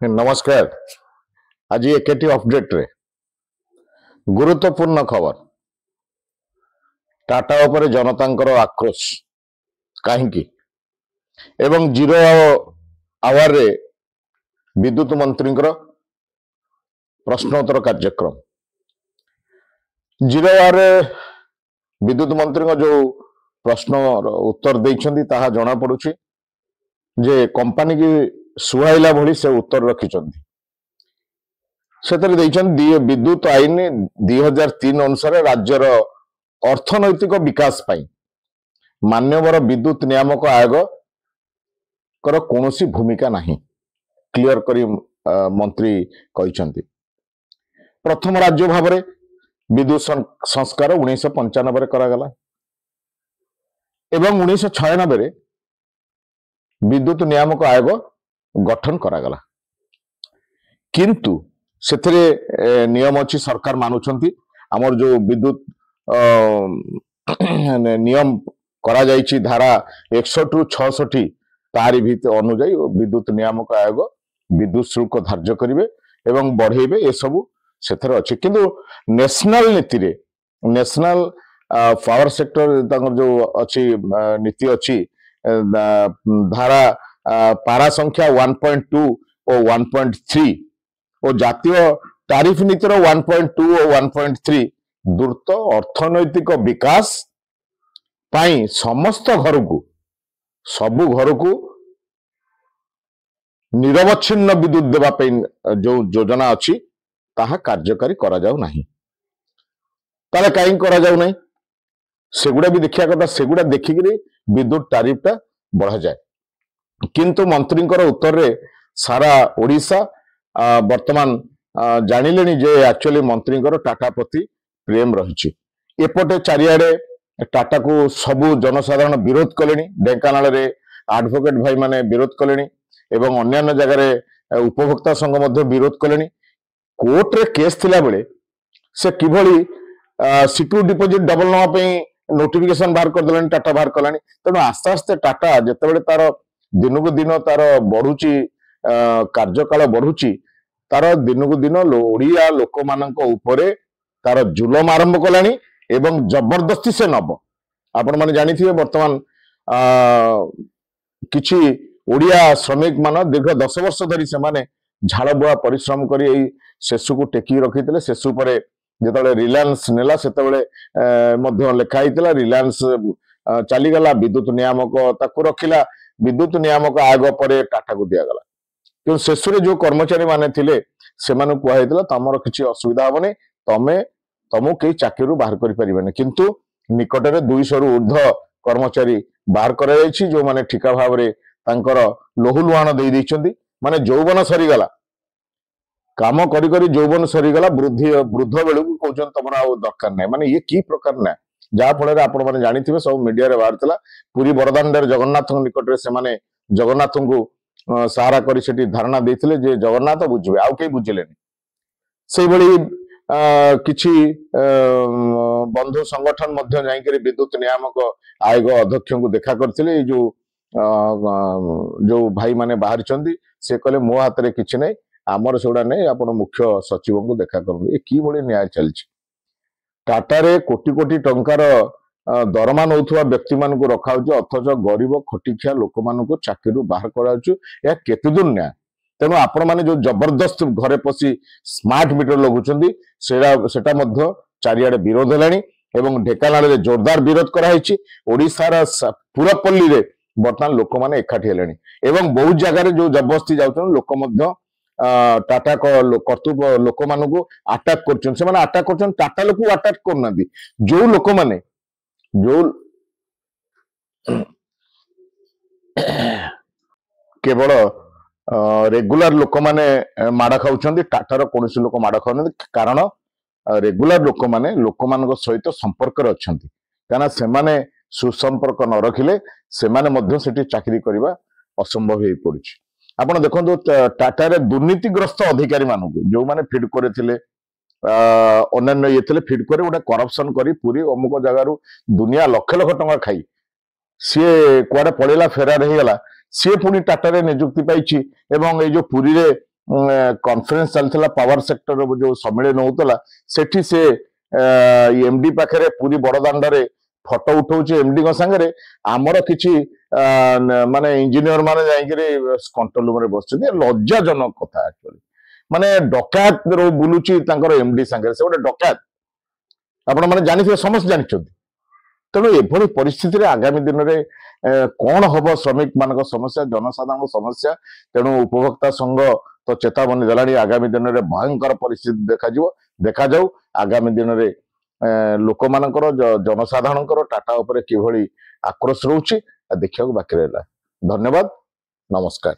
नमस्कार। आज एकेटी अपडेट रे गुरुत्वपूर्ण खबर टाटा उपरे जनतांकर आक्रोश कहीं एवं जीरो आवर रे विद्युत मंत्री प्रश्नोत्तर कार्यक्रम जीरो आवर रे विद्युत मंत्री जो प्रश्न उत्तर देइछंती ताहा जना पड़ुछि जे कंपनी की सुहाइला भली से उत्तर रखिछंती विद्युत आईन 2003 अनुसार राज्यर अर्थनैतिक विकास पाई मान्यवर विद्युत नियामक आयोग कर कौनसी भूमिका नहीं क्लियर करी मंत्री कहिछंती। प्रथम राज्य भाव में विद्युत संस्कार 1995 करागला एवं 1996 विद्युत नियामक आयोग गठन करागला किंतु सेथरे नियम अच्छी सरकार मानुछंती आमर जो विद्युत नियम करा जाइछि धारा 61 रु 66 तारि भितर अनुଯାयी विद्युत नियामक आयोग विद्युत शुल्क धार्य करिवे एवं बढ़ेबे ए सब सेथरे अछि किंतु नेशनल नीति रे नेशनल पावर सेक्टर तांकर जो अछि नीति अछि धारा पारा संख्या 1.2 और 1.3 और जातीय तारिफ नीतिर 1.2 और 1.3 द्रुत अर्थनैतिक विकास पाई समस्त घर को सबु घर को निरवच्छिन्न विद्युत देवा जो योजना अच्छी ताहा कार्यकारी करा जाऊ नहीं ताले कहीं करा जाऊ नहीं सेगुड़ा भी देखिया कथा सेगुड़ा देखिकरी विद्युत तारिफ टा बढ़ा जाए किंतु मंत्री उत्तर रे सारा ओडिशा वर्तमान जानिलेनी जे एक्चुअली मंत्री टाटा प्रति प्रेम रही एपटे चारिआडे टाटा को सबु जनसाधारण विरोध कलेनी ढेंकानाल रे एडवोकेट भाई माने विरोध कलेनी एवं अन्य जगह उपभोक्ता संघ मध्य विरोध कलेनी कोर्ट रे केस थिला बेले से किभली सिक्यूरिटी डिपोजिट डबल नवा नोटिफिकेशन बाहर कर देलानी टाटा बाहर कलानी तेणु आस्ते आस्ते टाटा जेतेबेले तार दिनकू दिन तार बढ़ुची कार्यकाल बढ़ुची तार दिनकू दिन ओडिया लोक मानक उपरे तार जुलम आरंभ कलानी एवं जबरदस्ती से नब आपण माने जानिथिबे वर्तमान किछि ओडिया श्रमिक मान दीर्घ 10 वर्ष धरी से माने झाड़ बुआ परिश्रम करी एई सेसु को टेकी रखिथिले सेसु परे जेतबेले रिलायंस नेला सेतबेले मध्य लेखा हितला रिलायंस चलीगला विद्युत नियामक ताकू रखिला विद्युत नियामक आयोग पर टाटा को दिया गला क्यों शेष जो कर्मचारी माने थिले से माने कुआ तमर किसी असुविधा हेनी तुमको कई चाकरी बाहर कर किंतु निकट में 200 रु ऊर्ध्व कर्मचारी बाहर कर जो माने ठिका भाव में तांकर लोहु लुहाण दे देइछंती माने यौवन सरीगला काम करी करी यौवन सरीगला वृद्ध बेलू कहते तुम दरकार ना माने ये की प्रकार ना जहाँ फल आपण मैंने जानी सब मीडिया रे बाहर था पुरी बरदाण्डर जगन्नाथ निकट में से जगन्नाथ को सहारा करी सेठी धारणा देथिले जे जगन्नाथ बुझे आउ कई बुझिले से भली किछि बंधु संगठन मध्य जाइकरी विद्युत नियामक आयोग अध्यक्ष को देखा करथिले जो भाई माने बाहर चंदी से कहले मो हाथ रे किछि नै आमर सेडा नै आपण मुख्य सचिव को देखा करबे ए की भली न्याय चलछि टाटा रे कोटी कोटी टंकार दरमा नौथुवा व्यक्ति मान को रखा अथच गरीब खटिखिया लोक मान को चाकरी बाहर करा केते दूर न्याय तेणु आपण माने जो जबरदस्त घरे पसी स्मार्ट मीटर लगुचंदी सेटा मध्य चारिआडे विरोध हेलानी एवं ढेकानाल रे जोरदार विरोध कराई ओडिशार पुरपल्ली रे वर्तमान लोक माने एकाठी हेलानी एवं बहुत जगह जो जबरदस्ती जाउछन लोक मध्य टाटा कर्तृप लोक मान को अटैक कर अटैक कर टाटा लोक अटैक करना जो लोक माने जो केवल रेगुलर लोक माने माड़ खाऊं टाटार कौन लोक माड़ खाऊ कारण रेगुलर लोक माने लोक मान सहित संपर्क अच्छा क्या से सुसंपर्क न रखिले से चाकरी करने असंभव हो पड़ी आपण देखो टाटा रे दुर्नीतिग्रस्त अधिकारी मानक जो माने फीड करे अन्य ये फीड करे गोटे करप्शन करी पूरी अमुक जगार दुनिया लक्ष लक्ष टंका खाई सी कुआडे पड़ेगा फेरार हो गला सी पुणी टाटा रे निजुक्ति पाई एवं ये जो पुरी रे कॉन्फ्रेंस चलता पावर सेक्टर जो सम्मेलन होता सेठी से एमडी पाखे पूरी बड़दाण्डे फटो उठाऊे एमडी सांगे आमर कि माने इंजीनियर माने जाइए कंट्रोल रूम में बस लज्जाजनक कथा एक्चुअली माने डकायत बुलूची एमडी सांगे से गोटे डकायत आपण मैंने जानी समस्त जानते तेणु एभली परिस्थिति आगामी दिन में कौन हम श्रमिक मान समस्या जनसाधारण समस्या तेणु उपभोक्ता संघ तो चेतावनी देलानी आगामी दिन में भयंकर परिस्थिति देखा जाऊ आगामी दिन में लोक मानकर जनसाधारण टाटा उपरे किभली आक्रोश रोचे देखा बाकी रहा। धन्यवाद, नमस्कार।